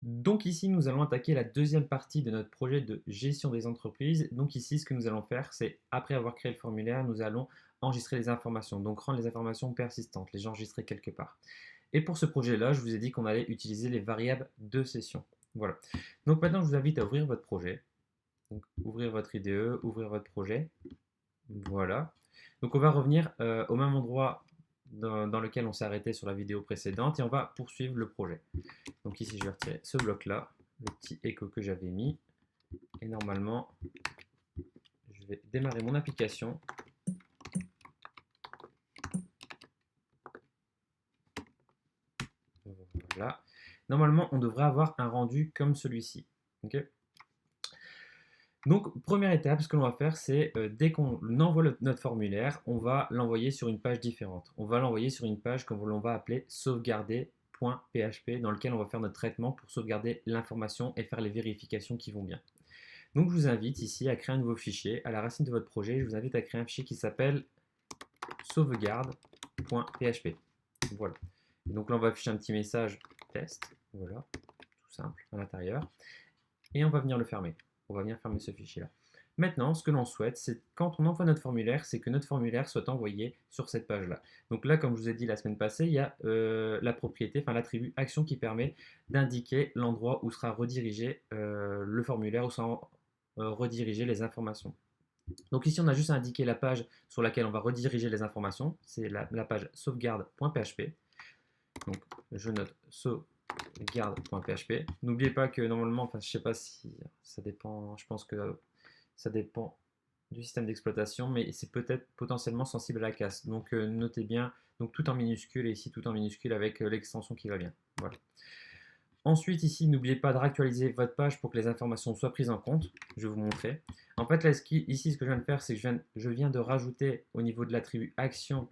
Donc ici, nous allons attaquer la deuxième partie de notre projet de gestion des entreprises. Donc ici, ce que nous allons faire, c'est après avoir créé le formulaire, nous allons enregistrer les informations, donc rendre les informations persistantes, les enregistrer quelque part. Et pour ce projet-là, je vous ai dit qu'on allait utiliser les variables de session. Voilà. Donc maintenant, je vous invite à ouvrir votre projet. Donc, ouvrir votre IDE, ouvrir votre projet. Voilà. Donc on va revenir au même endroit dans lequel on s'est arrêté sur la vidéo précédente et on va poursuivre le projet. Donc ici, je vais retirer ce bloc-là, le petit écho que j'avais mis. Et normalement, je vais démarrer mon application. Voilà. Normalement, on devrait avoir un rendu comme celui-ci. Okay. Donc, première étape, ce que l'on va faire, c'est dès qu'on envoie notre formulaire, on va l'envoyer sur une page différente. On va l'envoyer sur une page que l'on va appeler sauvegarder.php dans lequel on va faire notre traitement pour sauvegarder l'information et faire les vérifications qui vont bien. Donc, je vous invite ici à créer un nouveau fichier. À la racine de votre projet, je vous invite à créer un fichier qui s'appelle sauvegarde.php. Voilà. Donc là, on va afficher un petit message test. Voilà, tout simple à l'intérieur. Et on va venir le fermer. On va venir fermer ce fichier-là. Maintenant, ce que l'on souhaite, c'est quand on envoie notre formulaire, c'est que notre formulaire soit envoyé sur cette page-là. Donc là, comme je vous ai dit la semaine passée, il y a la propriété, enfin l'attribut action qui permet d'indiquer l'endroit où sera redirigé le formulaire, où sera redirigé les informations. Donc ici, on a juste à indiquer la page sur laquelle on va rediriger les informations. C'est la page sauvegarde.php. Donc je note sauvegarde.php. N'oubliez pas que normalement, enfin je sais pas si ça dépend, je pense que ça dépend du système d'exploitation, mais c'est peut-être potentiellement sensible à la casse. Donc notez bien, donc tout en minuscule et ici tout en minuscule avec l'extension qui va bien. Voilà. Ensuite, ici, n'oubliez pas de réactualiser votre page pour que les informations soient prises en compte. Je vais vous montrer. En fait, là, ici, ce que je viens de faire, c'est que je viens de rajouter au niveau de l'attribut action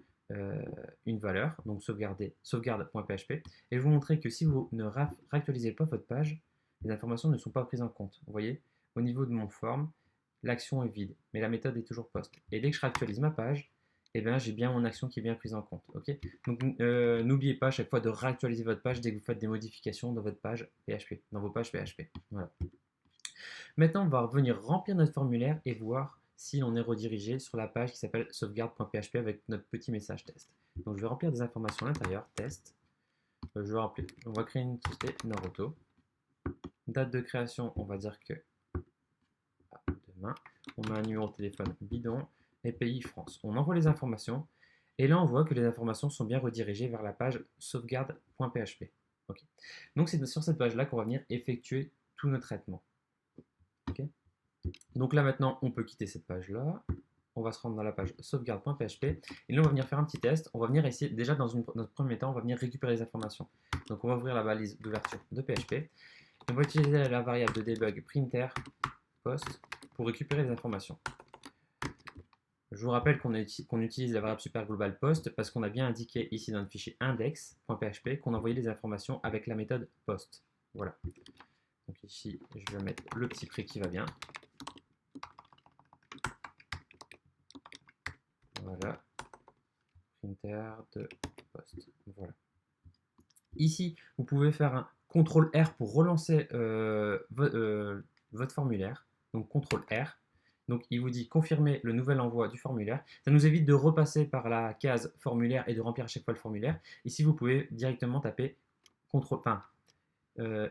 une valeur, donc sauvegarde.php. Et je vais vous montrer que si vous ne réactualisez pas votre page, les informations ne sont pas prises en compte. Vous voyez, au niveau de mon form, l'action est vide, mais la méthode est toujours post. Et dès que je réactualise ma page, eh bien, j'ai bien mon action qui est bien prise en compte. Okay, donc, n'oubliez pas à chaque fois de réactualiser votre page dès que vous faites des modifications dans votre page PHP, dans vos pages PHP. Voilà. Maintenant, on va revenir remplir notre formulaire et voir si on est redirigé sur la page qui s'appelle sauvegarde.php avec notre petit message test. Donc, je vais remplir des informations à l'intérieur, test. On va créer une société Naruto. Date de création, on va dire que demain. On met un numéro de téléphone bidon et pays France. On envoie les informations et là on voit que les informations sont bien redirigées vers la page sauvegarde.php. Okay. Donc c'est sur cette page là qu'on va venir effectuer tout notre traitement. Okay. Donc là maintenant on peut quitter cette page là. On va se rendre dans la page sauvegarde.php et là on va venir faire un petit test. On va venir essayer, déjà dans notre premier temps, on va venir récupérer les informations. Donc on va ouvrir la balise d'ouverture de PHP. On va utiliser la variable de debug printer post pour récupérer les informations. Je vous rappelle qu'on utilise la variable super global post parce qu'on a bien indiqué ici dans notre fichier index.php qu'on envoyait les informations avec la méthode post. Voilà. Donc ici, je vais mettre le petit prix qui va bien. Voilà. Printer de post. Voilà. Ici, vous pouvez faire un CTRL R pour relancer votre formulaire. Donc CTRL R. Donc il vous dit confirmer le nouvel envoi du formulaire. Ça nous évite de repasser par la case formulaire et de remplir à chaque fois le formulaire. Ici, vous pouvez directement taper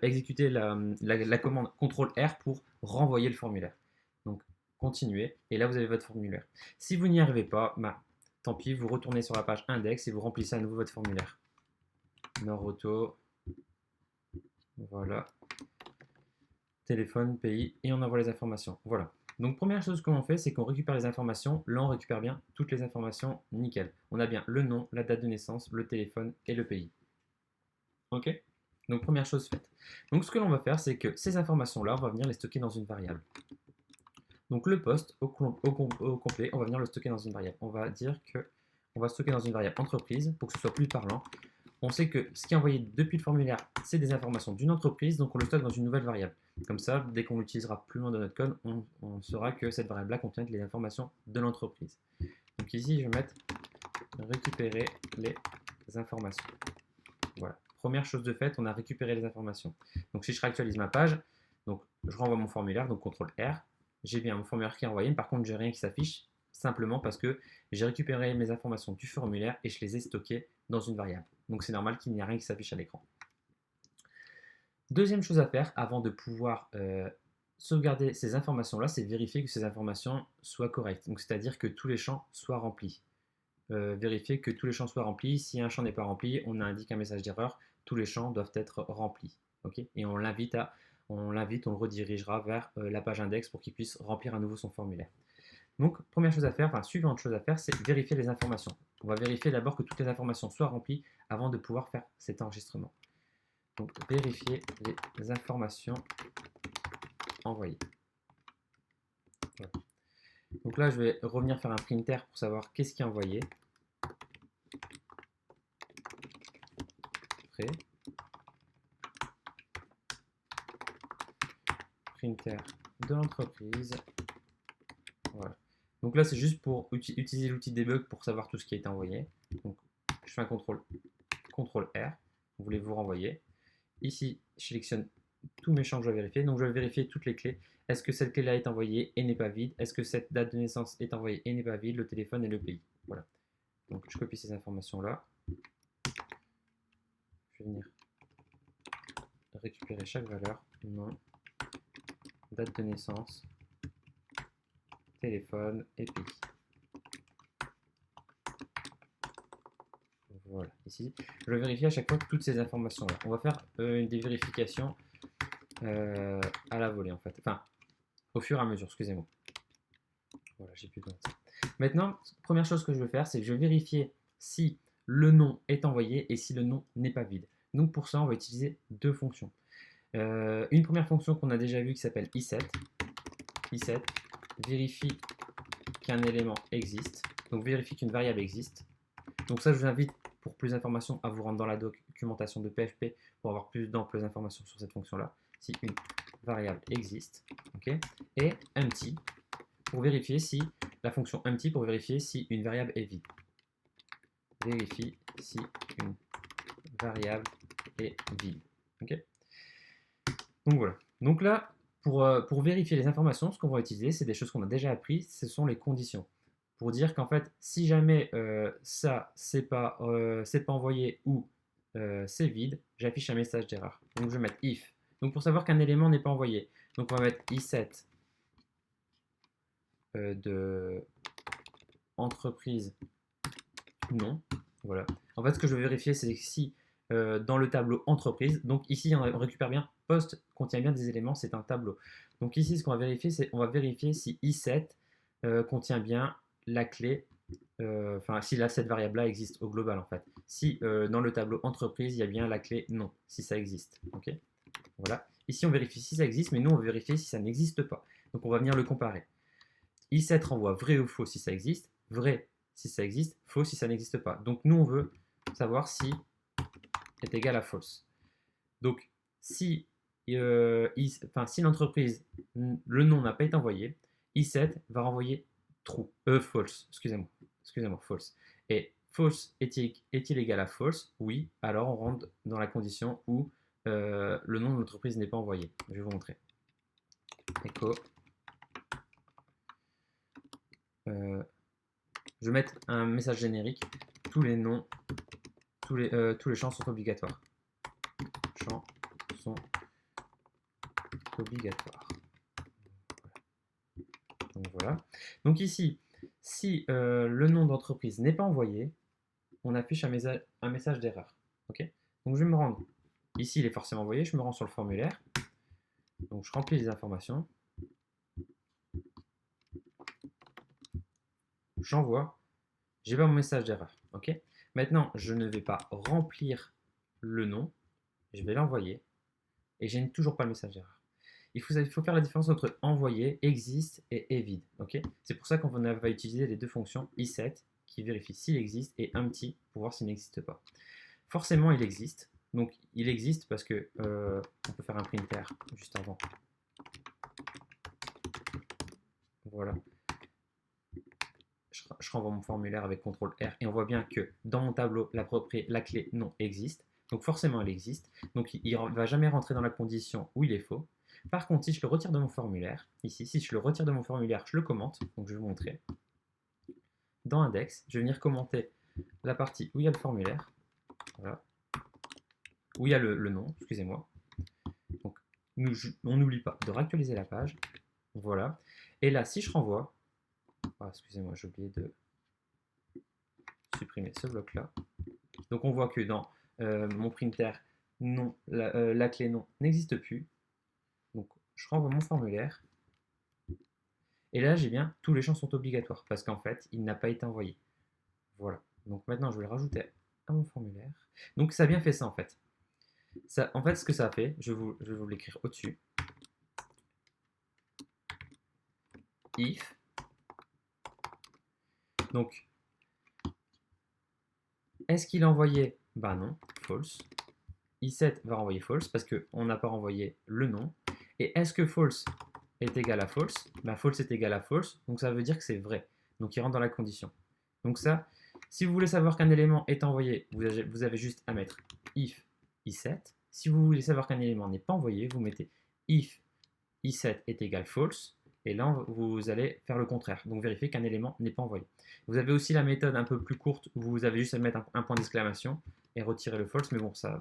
exécuter la commande CTRL R pour renvoyer le formulaire. Donc continuez et là vous avez votre formulaire. Si vous n'y arrivez pas, tant pis, vous retournez sur la page index et vous remplissez à nouveau votre formulaire. Nord-Auto, voilà, téléphone, pays, et on envoie les informations. Voilà. Donc première chose que l'on fait, c'est qu'on récupère les informations. Là, on récupère bien toutes les informations, nickel. On a bien le nom, la date de naissance, le téléphone et le pays. Ok. Donc première chose faite. Donc ce que l'on va faire, c'est que ces informations-là, on va venir les stocker dans une variable. Donc le poste au complet, on va venir le stocker dans une variable. On va dire que on va stocker dans une variable entreprise pour que ce soit plus parlant. On sait que ce qui est envoyé depuis le formulaire, c'est des informations d'une entreprise, donc on le stocke dans une nouvelle variable. Comme ça, dès qu'on l'utilisera plus loin dans notre code, on saura que cette variable-là contient les informations de l'entreprise. Donc ici, je vais mettre récupérer les informations. Voilà. première chose de faite, on a récupéré les informations. Donc si je réactualise ma page, donc je renvoie mon formulaire, donc CTRL R, j'ai bien mon formulaire qui est envoyé, mais par contre j'ai rien qui s'affiche, simplement parce que j'ai récupéré mes informations du formulaire et je les ai stockées dans une variable. Donc c'est normal qu'il n'y a rien qui s'affiche à l'écran. Deuxième chose à faire avant de pouvoir sauvegarder ces informations-là, c'est vérifier que ces informations soient correctes. Donc c'est-à-dire que tous les champs soient remplis. Vérifier que tous les champs soient remplis. Si un champ n'est pas rempli, on indique un message d'erreur. Tous les champs doivent être remplis. Okay, et on l'invite, on le redirigera vers la page index pour qu'il puisse remplir à nouveau son formulaire. Donc, première chose à faire, enfin, suivante chose à faire, c'est vérifier les informations. On va vérifier d'abord que toutes les informations soient remplies avant de pouvoir faire cet enregistrement. Donc, vérifier les informations envoyées. Voilà. Donc là, je vais revenir faire un printer pour savoir qu'est-ce qui est envoyé. Prêt. Printer de l'entreprise. Voilà. Donc là, c'est juste pour utiliser l'outil debug pour savoir tout ce qui a été envoyé. Donc, je fais un CTRL R. Voulez-vous renvoyer? Ici, je sélectionne tous mes champs que je dois vérifier. Donc, je vais vérifier toutes les clés. Est-ce que cette clé-là est envoyée et n'est pas vide? Est-ce que cette date de naissance est envoyée et n'est pas vide? Le téléphone et le pays. Voilà. Donc, je copie ces informations-là. Je vais venir récupérer chaque valeur. Nom, date de naissance, téléphone et pays. Voilà, ici. Je vais vérifier à chaque fois toutes ces informations-là. On va faire des vérifications à la volée, en fait. Enfin, au fur et à mesure, excusez-moi. Voilà, j'ai plus besoin de ça. Maintenant, première chose que je vais faire, c'est que je vais vérifier si le nom est envoyé et si le nom n'est pas vide. Donc pour ça, on va utiliser deux fonctions. Une première fonction qu'on a déjà vue qui s'appelle iSet. iSet vérifie qu'un élément existe. Donc vérifie qu'une variable existe. Donc ça, je vous invite pour plus d'informations à vous rendre dans la documentation de PHP pour avoir plus d'amples informations sur cette fonction-là. Si une variable existe, okay, et empty pour vérifier si la fonction empty pour vérifier si une variable est vide. Vérifie si une variable est vide. Okay. Donc voilà. Donc là, pour vérifier les informations, ce qu'on va utiliser, c'est des choses qu'on a déjà appris, ce sont les conditions. Pour dire qu'en fait, si jamais ça, c'est pas envoyé ou c'est vide, j'affiche un message d'erreur. Donc je vais mettre if. Donc pour savoir qu'un élément n'est pas envoyé, donc on va mettre iSet de entreprise non. Voilà. En fait, ce que je veux vérifier, c'est si dans le tableau entreprise, donc ici on récupère bien poste contient bien des éléments, c'est un tableau. Donc ici, ce qu'on va vérifier, c'est on va vérifier si iSet contient bien la clé, enfin si cette variable-là existe au global en fait. Si dans le tableau entreprise, il y a bien la clé non, si ça existe. Ok. Voilà. Ici, on vérifie si ça existe, mais nous, on veut vérifier si ça n'existe pas. Donc on va venir le comparer. iSet renvoie vrai ou faux si ça existe, vrai si ça existe, faux si ça n'existe pas. Donc nous, on veut savoir si est égal à false. Donc si, si l'entreprise, le nom n'a pas été envoyé, iSet va renvoyer true, false, excusez-moi, false. Et false est-il égal à false? Oui, alors on rentre dans la condition où le nom de l'entreprise n'est pas envoyé. Je vais vous montrer. Echo. Je vais mettre un message générique. Tous les noms, tous les champs sont obligatoires. Champs sont obligatoires. Donc voilà. Donc ici, si le nom d'entreprise n'est pas envoyé, on affiche un message d'erreur. Okay, donc je vais me rendre. Ici, il est forcément envoyé. Je me rends sur le formulaire. Donc je remplis les informations. J'envoie. J'ai pas mon message d'erreur. Ok. Maintenant, je ne vais pas remplir le nom. Je vais l'envoyer. Et je n'ai toujours pas le message d'erreur. Il faut faire la différence entre envoyer, existe et est vide. Okay, c'est pour ça qu'on va utiliser les deux fonctions iSet qui vérifie s'il existe et empty pour voir s'il n'existe pas. Forcément, il existe. Donc, il existe parce que on peut faire un printer juste avant. Voilà. Je renvoie mon formulaire avec CTRL R et on voit bien que dans mon tableau, la clé non existe. Donc forcément, elle existe. Donc il ne va jamais rentrer dans la condition où il est faux. Par contre, si je le retire de mon formulaire, ici, si je le retire de mon formulaire, je le commente. Donc je vais vous montrer. Dans Index, je vais venir commenter la partie où il y a le formulaire. Voilà. Où il y a le nom, excusez-moi. Donc on n'oublie pas de réactualiser la page. Voilà. Et là, si je renvoie, excusez-moi, j'ai oublié de supprimer ce bloc-là. Donc on voit que dans mon printer, non, la clé non n'existe plus. Donc je renvoie mon formulaire. Et là, j'ai bien tous les champs sont obligatoires parce qu'en fait, il n'a pas été envoyé. Voilà. Donc maintenant, je vais le rajouter à mon formulaire. Donc ça a bien fait ça en fait. Ça, en fait, ce que ça a fait, je vais vous l'écrire au-dessus. If. Donc, est-ce qu'il a envoyé? Bah non, false. I7 va renvoyer false parce qu'on n'a pas renvoyé le nom. Et est-ce que false est égal à false? Bah false est égal à false, donc ça veut dire que c'est vrai. Donc il rentre dans la condition. Donc ça, si vous voulez savoir qu'un élément est envoyé, vous avez juste à mettre if i7. Si vous voulez savoir qu'un élément n'est pas envoyé, vous mettez if i7 est égal false. Et là, vous allez faire le contraire. Donc vérifier qu'un élément n'est pas envoyé. Vous avez aussi la méthode un peu plus courte où vous avez juste à mettre un point d'exclamation et retirer le false. Mais bon, ça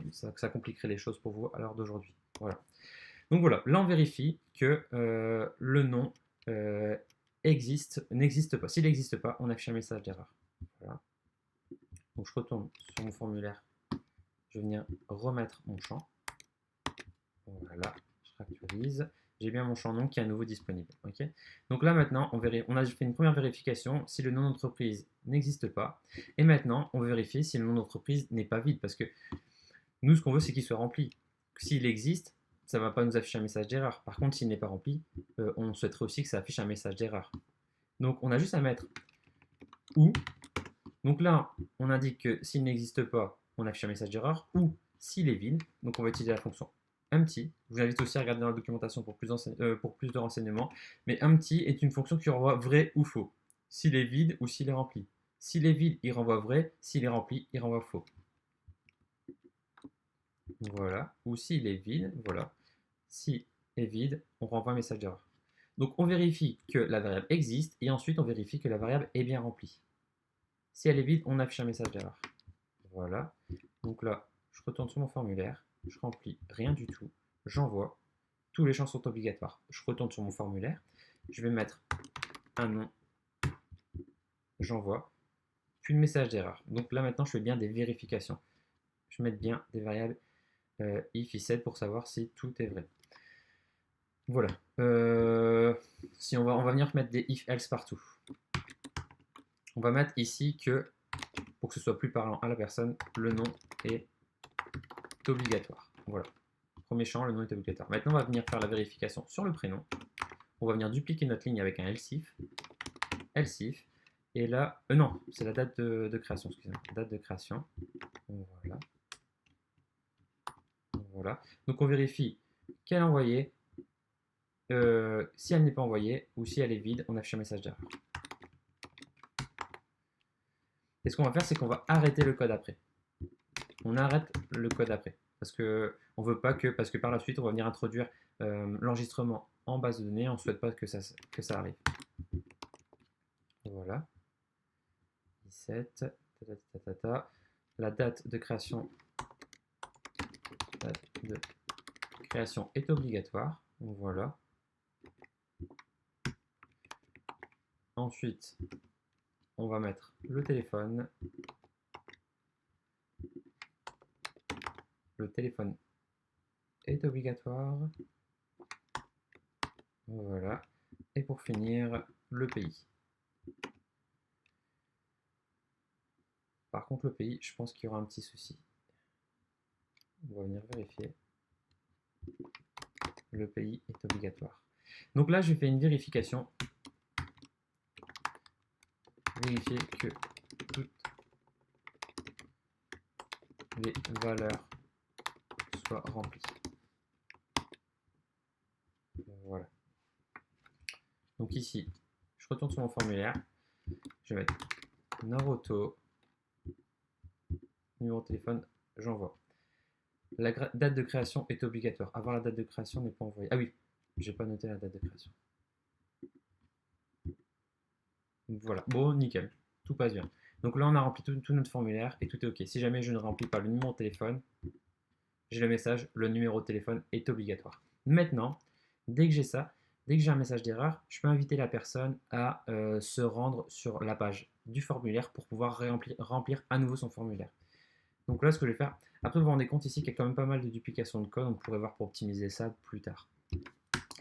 compliquerait les choses pour vous à l'heure d'aujourd'hui. Voilà. Donc voilà, là on vérifie que le nom n'existe pas. S'il n'existe pas, on affiche un message d'erreur. Voilà. Donc je retourne sur mon formulaire. Je vais venir remettre mon champ. Voilà, je réactualise. J'ai bien mon champ nom qui est à nouveau disponible. Okay, donc là maintenant, on a fait une première vérification si le nom d'entreprise n'existe pas. Et maintenant, on vérifie si le nom d'entreprise n'est pas vide. Parce que nous, ce qu'on veut, c'est qu'il soit rempli. S'il existe, ça ne va pas nous afficher un message d'erreur. Par contre, s'il n'est pas rempli, on souhaiterait aussi que ça affiche un message d'erreur. Donc, on a juste à mettre ou. Donc là, on indique que s'il n'existe pas, on affiche un message d'erreur. Ou s'il est vide, donc on va utiliser la fonction empty. Je vous invite aussi à regarder dans la documentation pour plus de renseignements. Mais empty est une fonction qui renvoie vrai ou faux. S'il est vide ou s'il est rempli. S'il est vide, il renvoie vrai. S'il est rempli, il renvoie faux. Voilà. Ou s'il est vide, voilà. Si est vide, on renvoie un message d'erreur. Donc on vérifie que la variable existe et ensuite on vérifie que la variable est bien remplie. Si elle est vide, on affiche un message d'erreur. Voilà. Donc là, je retourne sur mon formulaire, je remplis rien du tout, j'envoie. Tous les champs sont obligatoires. Je retourne sur mon formulaire, je vais mettre un nom, j'envoie, puis le message d'erreur. Donc là maintenant, je fais bien des vérifications. Je mets bien des variables if, i7 pour savoir si tout est vrai. Voilà. Si on va venir mettre des if else partout. On va mettre ici que, pour que ce soit plus parlant à la personne, le nom est obligatoire. Voilà. Premier champ, le nom est obligatoire. Maintenant, on va venir faire la vérification sur le prénom. On va venir dupliquer notre ligne avec un else if. Else if. Et là, non, c'est la date de création, excusez-moi. Date de création. Voilà. Voilà. Donc on vérifie qu'elle est envoyée. Si elle n'est pas envoyée ou si elle est vide, on affiche un message d'erreur. Et ce qu'on va faire, c'est qu'on va arrêter le code après. On arrête le code après. Parce que on veut pas que, parce que par la suite, on va venir introduire l'enregistrement en base de données. On ne souhaite pas que ça arrive. Voilà. 17. La date de création est obligatoire. Voilà. Ensuite, on va mettre le téléphone. Le téléphone est obligatoire. Voilà. Et pour finir, le pays. Par contre, le pays, je pense qu'il y aura un petit souci. On va venir vérifier. Le pays est obligatoire. Donc là, je fais une vérification. Vérifier que toutes les valeurs soient remplies. Voilà. Donc ici, je retourne sur mon formulaire. Je vais mettre Naruto, numéro de téléphone, j'envoie. La date de création est obligatoire. Avoir la date de création n'est pas envoyé. Ah oui, j'ai pas noté la date de création. Voilà, bon, nickel, tout passe bien. Donc là, on a rempli tout notre formulaire et tout est OK. Si jamais je ne remplis pas le numéro de téléphone, j'ai le message, le numéro de téléphone est obligatoire. Maintenant, dès que j'ai ça, dès que j'ai un message d'erreur, je peux inviter la personne à se rendre sur la page du formulaire pour pouvoir remplir à nouveau son formulaire. Donc là, ce que je vais faire, après vous vous rendez compte ici qu'il y a quand même pas mal de duplication de code, on pourrait voir pour optimiser ça plus tard.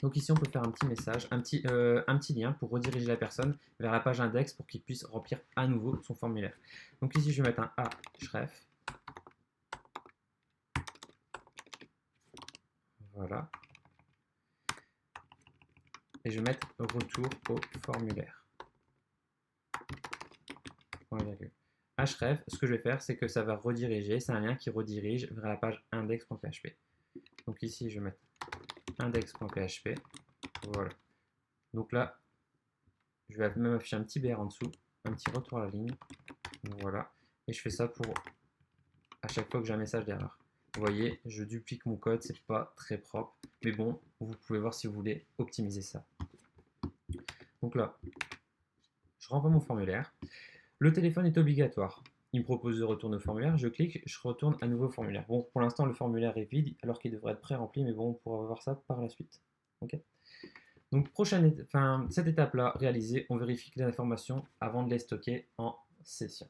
Donc ici, on peut faire un petit message, un petit lien pour rediriger la personne vers la page index pour qu'il puisse remplir à nouveau son formulaire. Donc ici, je vais mettre un href. Voilà. Et je vais mettre retour au formulaire. Href, ce que je vais faire, c'est que ça va rediriger, c'est un lien qui redirige vers la page index.php. Donc ici, je vais mettre index.php. Voilà. Donc là, je vais même afficher un petit BR en dessous, un petit retour à la ligne. Voilà. Et je fais ça pour à chaque fois que j'ai un message d'erreur. Vous voyez, je duplique mon code, c'est pas très propre. Mais bon, vous pouvez voir si vous voulez optimiser ça. Donc là, je renvoie mon formulaire. Le téléphone est obligatoire. Il me propose de retourner au formulaire. Je clique, je retourne à nouveau au formulaire. Bon, pour l'instant, le formulaire est vide alors qu'il devrait être pré-rempli, mais bon, on pourra voir ça par la suite. Ok. Donc, cette étape-là réalisée, on vérifie les informations avant de les stocker en session.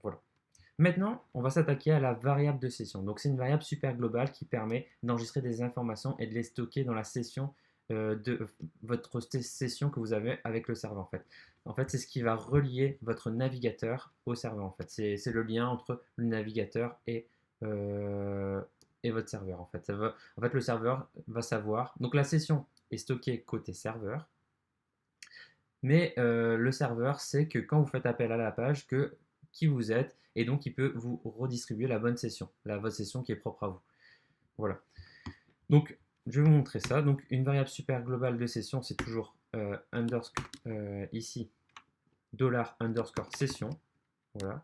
Voilà. Maintenant, on va s'attaquer à la variable de session. Donc, c'est une variable super globale qui permet d'enregistrer des informations et de les stocker dans la session de votre session que vous avez avec le serveur. En fait, c'est ce qui va relier votre navigateur au serveur. En fait, c'est le lien entre le navigateur et votre serveur. En fait, le serveur va savoir. Donc, la session est stockée côté serveur. Mais le serveur sait que quand vous faites appel à la page, qui vous êtes, et donc il peut vous redistribuer la bonne session, votre session qui est propre à vous. Voilà. Donc, je vais vous montrer ça. Donc, une variable super globale de session, c'est toujours ici, $_session. Voilà.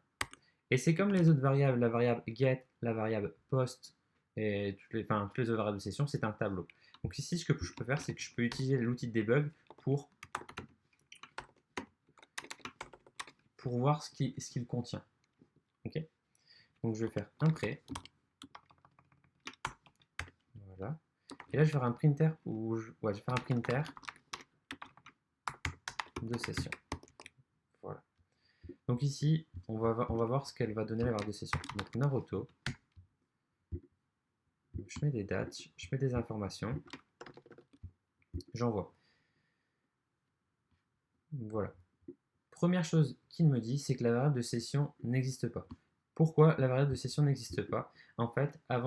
Et c'est comme les autres variables, la variable get, la variable post, et toutes les autres variables de session, c'est un tableau. Donc ici, ce que je peux faire, c'est que je peux utiliser l'outil de debug pour voir ce qu'il contient. Ok. Donc je vais faire un prêt. Voilà. Et là, je vais faire un printer je vais faire un printer de session. Voilà. Donc ici, on va voir ce qu'elle va donner la variable de session. Donc Naruto. Je mets des dates, je mets des informations. J'envoie. Voilà. Première chose qu'il me dit, c'est que la variable de session n'existe pas. Pourquoi la variable de session n'existe pas? En fait, à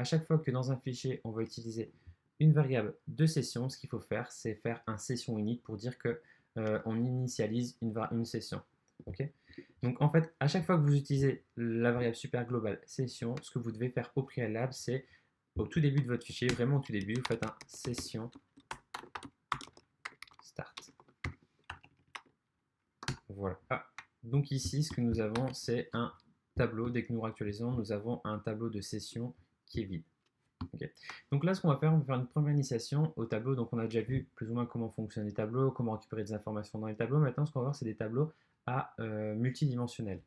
chaque fois que dans un fichier, on va utiliser une variable de session, ce qu'il faut faire, c'est faire un session init pour dire que on initialise une session. Ok. Donc en fait, à chaque fois que vous utilisez la variable super globale session, ce que vous devez faire au préalable, c'est au tout début de votre fichier, vraiment au tout début, vous faites un session start. Voilà. Donc ici, ce que nous avons, c'est un tableau. Dès que nous actualisons, nous avons un tableau de session qui est vide. Okay. Donc là, ce qu'on va faire, on va faire une première initiation au tableau. Donc on a déjà vu plus ou moins comment fonctionnent les tableaux, comment récupérer des informations dans les tableaux. Maintenant, ce qu'on va voir, c'est des tableaux à multidimensionnels.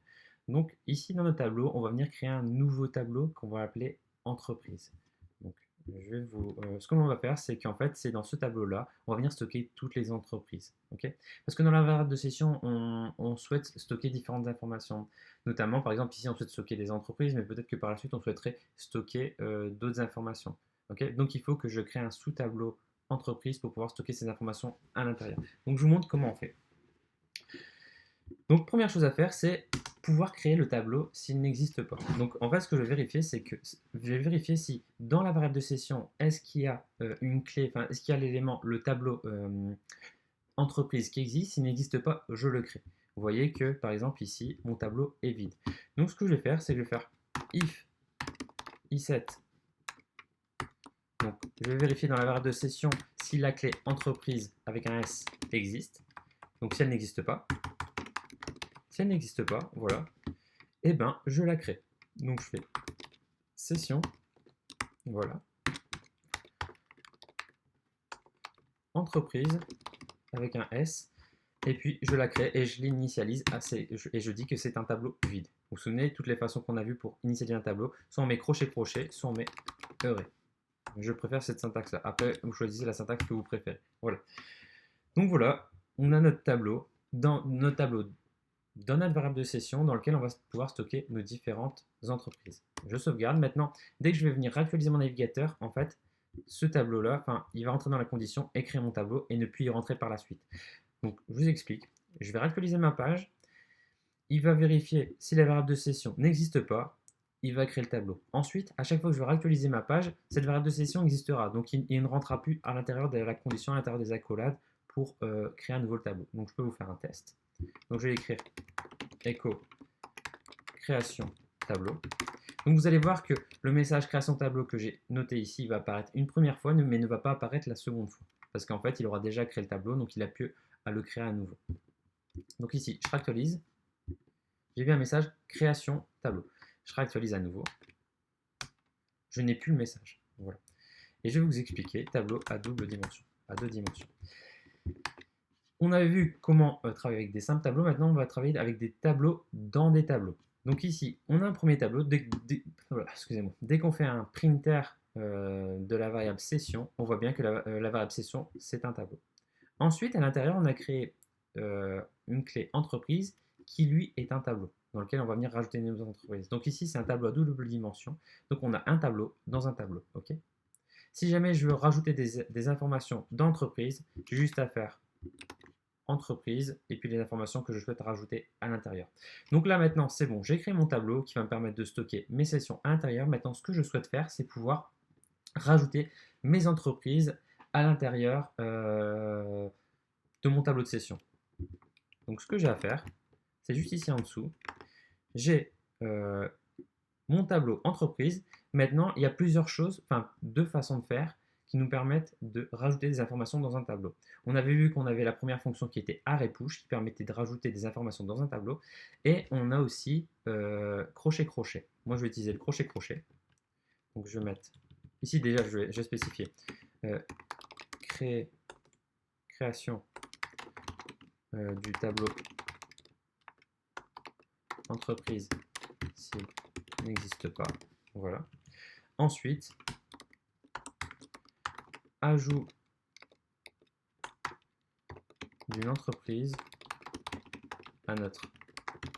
Donc ici, dans notre tableau, on va venir créer un nouveau tableau qu'on va appeler entreprise. Donc, ce que l'on va faire, c'est qu'en fait, c'est dans ce tableau-là, on va venir stocker toutes les entreprises. Okay. Parce que dans la variable de session, on souhaite stocker différentes informations. Notamment, par exemple, ici, on souhaite stocker des entreprises, mais peut-être que par la suite, on souhaiterait stocker d'autres informations. Okay. Donc, il faut que je crée un sous-tableau entreprise pour pouvoir stocker ces informations à l'intérieur. Donc, je vous montre comment on fait. Donc, première chose à faire, c'est pouvoir créer le tableau s'il n'existe pas. Donc, en fait, ce que je vais vérifier, c'est que je vais vérifier si dans la variable de session, est-ce qu'il y a une clé, est-ce qu'il y a l'élément, le tableau entreprise qui existe. S'il n'existe pas, je le crée. Vous voyez que, par exemple, ici, mon tableau est vide. Donc, ce que je vais faire, c'est que je vais faire if i7. Donc, je vais vérifier dans la variable de session si la clé entreprise avec un S existe. Donc, si elle n'existe pas, voilà, et ben, je la crée. Donc, je fais session, voilà, entreprise avec un S, et puis je la crée et je l'initialise et je dis que c'est un tableau vide. Vous vous souvenez, toutes les façons qu'on a vues pour initialiser un tableau, soit on met crochet-crochet, soit on met heuré. Je préfère cette syntaxe-là. Après, vous choisissez la syntaxe que vous préférez. Voilà. Donc voilà, on a notre tableau dans notre variable de session dans lequel on va pouvoir stocker nos différentes entreprises. Je sauvegarde. Maintenant, dès que je vais venir actualiser mon navigateur, en fait, ce tableau-là, il va rentrer dans la condition écrire mon tableau et ne plus y rentrer par la suite. Donc, je vous explique. Je vais réactualiser ma page. Il va vérifier si la variable de session n'existe pas. Il va créer le tableau. Ensuite, à chaque fois que je vais réactualiser ma page, cette variable de session existera. Donc, il ne rentrera plus à l'intérieur de la condition, à l'intérieur des accolades pour créer un nouveau tableau. Donc, je peux vous faire un test. Donc, je vais écrire echo création tableau. Donc, vous allez voir que le message création tableau que j'ai noté ici va apparaître une première fois, mais ne va pas apparaître la seconde fois. Parce qu'en fait, il aura déjà créé le tableau, donc il a pu à le créer à nouveau. Donc ici, je réactualise. J'ai vu un message création tableau. Je réactualise à nouveau. Je n'ai plus le message. Voilà. Et je vais vous expliquer tableau à double dimension, à deux dimensions. On avait vu comment travailler avec des simples tableaux. Maintenant, on va travailler avec des tableaux dans des tableaux. Donc ici, on a un premier tableau. Dès qu'on fait un printer de la variable session, on voit bien que la variable session, c'est un tableau. Ensuite, à l'intérieur, on a créé une clé entreprise qui, lui, est un tableau dans lequel on va venir rajouter nos entreprises. Donc ici, c'est un tableau à double dimension. Donc on a un tableau dans un tableau. Okay, si jamais je veux rajouter des informations d'entreprise, j'ai juste à faire entreprise et puis les informations que je souhaite rajouter à l'intérieur. Donc là maintenant, c'est bon, j'ai créé mon tableau qui va me permettre de stocker mes sessions à l'intérieur. Maintenant, ce que je souhaite faire, c'est pouvoir rajouter mes entreprises à l'intérieur de mon tableau de session. Donc ce que j'ai à faire, c'est juste ici en dessous. J'ai mon tableau entreprise. Maintenant, il y a plusieurs choses, deux façons de faire qui nous permettent de rajouter des informations dans un tableau. On avait vu qu'on avait la première fonction qui était arrêt-push, qui permettait de rajouter des informations dans un tableau. Et on a aussi crochet-crochet. Moi, je vais utiliser le crochet-crochet. Donc, je vais mettre, ici déjà, je vais spécifier création du tableau entreprise s'il n'existe pas. Voilà. Ensuite, ajout d'une entreprise à notre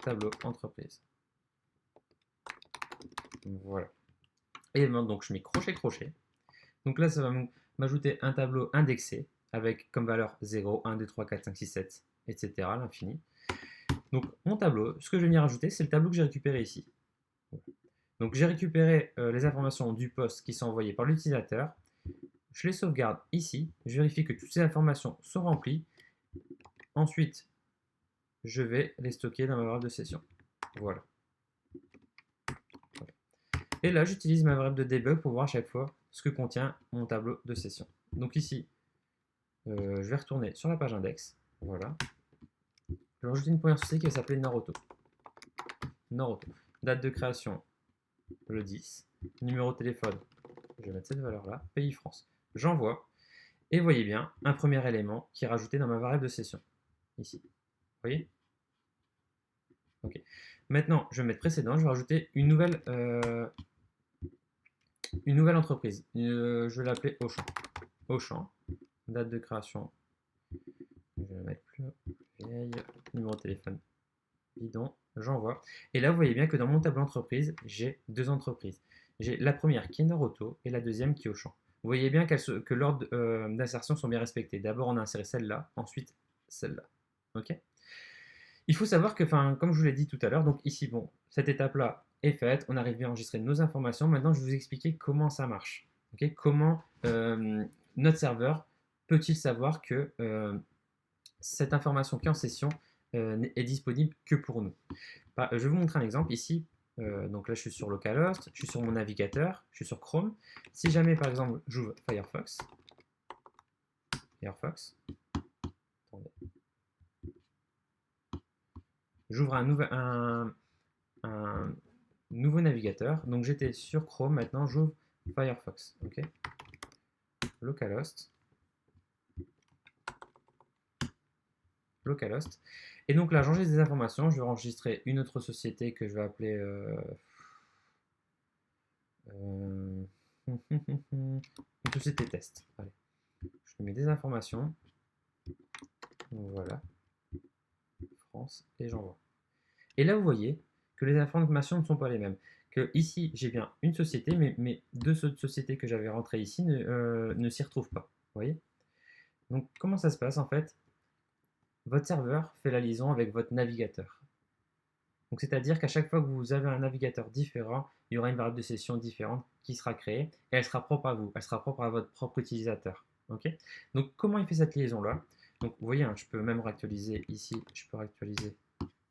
tableau entreprise. Voilà. Et maintenant, donc, je mets crochet-crochet. Donc là, ça va m'ajouter un tableau indexé avec comme valeur 0, 1, 2, 3, 4, 5, 6, 7, etc. à l'infini. Donc mon tableau, ce que je vais venir ajouter, c'est le tableau que j'ai récupéré ici. Donc j'ai récupéré les informations du poste qui sont envoyées par l'utilisateur. Je les sauvegarde ici. Je vérifie que toutes ces informations sont remplies. Ensuite, je vais les stocker dans ma variable de session. Voilà. Et là, j'utilise ma variable de debug pour voir à chaque fois ce que contient mon tableau de session. Donc ici, je vais retourner sur la page index. Voilà. Je vais rajouter une première société qui va s'appeler Noroto. Noroto. Date de création, le 10. Numéro de téléphone, je vais mettre cette valeur-là. Pays France. J'envoie. Et vous voyez bien, un premier élément qui est rajouté dans ma variable de session. Ici. Vous voyez? Ok. Maintenant, je vais mettre précédent. Je vais rajouter une nouvelle entreprise. Je vais l'appeler Auchan. Auchan. Date de création. Je vais mettre plus vieille. Numéro de téléphone. Bidon. J'envoie. Et là, vous voyez bien que dans mon tableau entreprise, j'ai deux entreprises. J'ai la première qui est Noroto et la deuxième qui est Auchan. Vous voyez bien que l'ordre d'insertion sont bien respectés. D'abord, on a inséré celle-là, ensuite celle-là. Ok. Il faut savoir que, comme je vous l'ai dit tout à l'heure, donc ici, bon, cette étape-là est faite. On arrive bien à enregistrer nos informations. Maintenant, je vais vous expliquer comment ça marche. Okay, comment notre serveur peut-il savoir que cette information qui est en session est disponible que pour nous. Je vais vous montrer un exemple ici. Donc là, je suis sur localhost, je suis sur mon navigateur, je suis sur Chrome. Si jamais, par exemple, j'ouvre Firefox, j'ouvre un nouveau navigateur. Donc j'étais sur Chrome, maintenant j'ouvre Firefox. Ok. Localhost. Localhost. Et donc là, j'enregistre des informations. Je vais enregistrer une autre société que je vais appeler euh, une société test. Allez. Je mets des informations. Donc voilà, France, et j'envoie. Et là, vous voyez que les informations ne sont pas les mêmes. Que ici, j'ai bien une société, mais deux autres sociétés que j'avais rentrées ici ne s'y retrouvent pas. Vous voyez? Donc, comment ça se passe en fait? Votre serveur fait la liaison avec votre navigateur. Donc, c'est-à-dire qu'à chaque fois que vous avez un navigateur différent, il y aura une variable de session différente qui sera créée et elle sera propre à vous, elle sera propre à votre propre utilisateur. Ok. Donc, comment il fait cette liaison-là? Donc, vous voyez, hein, je peux même réactualiser ici, je peux réactualiser.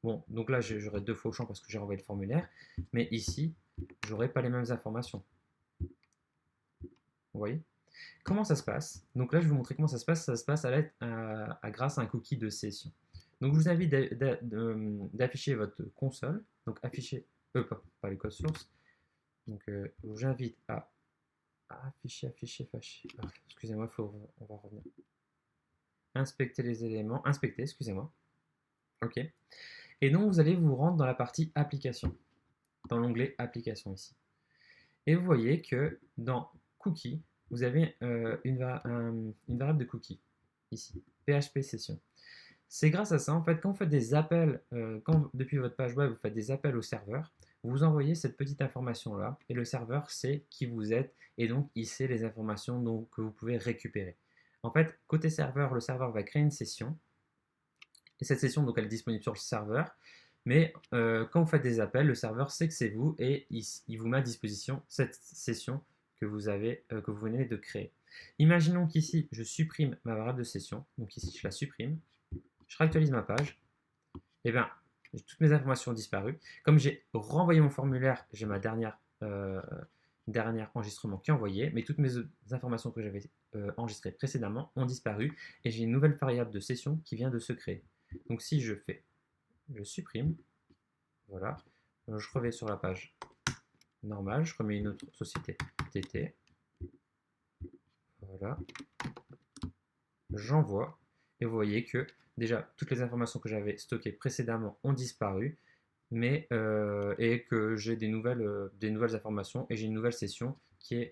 Bon, donc là, j'aurai deux fois au champ parce que j'ai renvoyé le formulaire, mais ici, j'aurai pas les mêmes informations. Vous voyez? Comment ça se passe? Donc là, je vais vous montrer comment ça se passe. Ça se passe grâce à un cookie de session. Donc, je vous invite d'afficher votre console. Donc, afficher, pas les codes sources. Donc, j'invite à afficher. Excusez-moi, on va revenir. Inspecter les éléments. Inspecter, excusez-moi. OK. Et donc, vous allez vous rendre dans la partie application, dans l'onglet application ici. Et vous voyez que dans cookie, vous avez une variable de cookie ici, PHP session. C'est grâce à ça, en fait, quand vous faites des appels, depuis votre page web, vous faites des appels au serveur, vous envoyez cette petite information-là, et le serveur sait qui vous êtes, et donc il sait les informations que vous pouvez récupérer. En fait, côté serveur, le serveur va créer une session, et cette session, donc, elle est disponible sur le serveur, mais quand vous faites des appels, le serveur sait que c'est vous, et il vous met à disposition cette session que vous venez de créer. Imaginons qu'ici, je supprime ma variable de session, donc ici, je la supprime, je réactualise ma page, et bien, toutes mes informations ont disparu. Comme j'ai renvoyé mon formulaire, j'ai ma dernière enregistrement qui est envoyé, mais toutes mes informations que j'avais enregistrées précédemment ont disparu, et j'ai une nouvelle variable de session qui vient de se créer. Donc si je supprime, voilà, je reviens sur la page normale, je remets une autre société TT, voilà, j'envoie, et vous voyez que déjà toutes les informations que j'avais stockées précédemment ont disparu, et que j'ai des nouvelles informations, et j'ai une nouvelle session qui est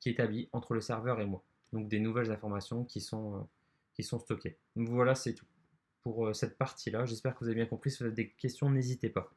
établie entre le serveur et moi. Donc des nouvelles informations qui sont stockées. Donc voilà, c'est tout pour cette partie-là. J'espère que vous avez bien compris. Si vous avez des questions, n'hésitez pas.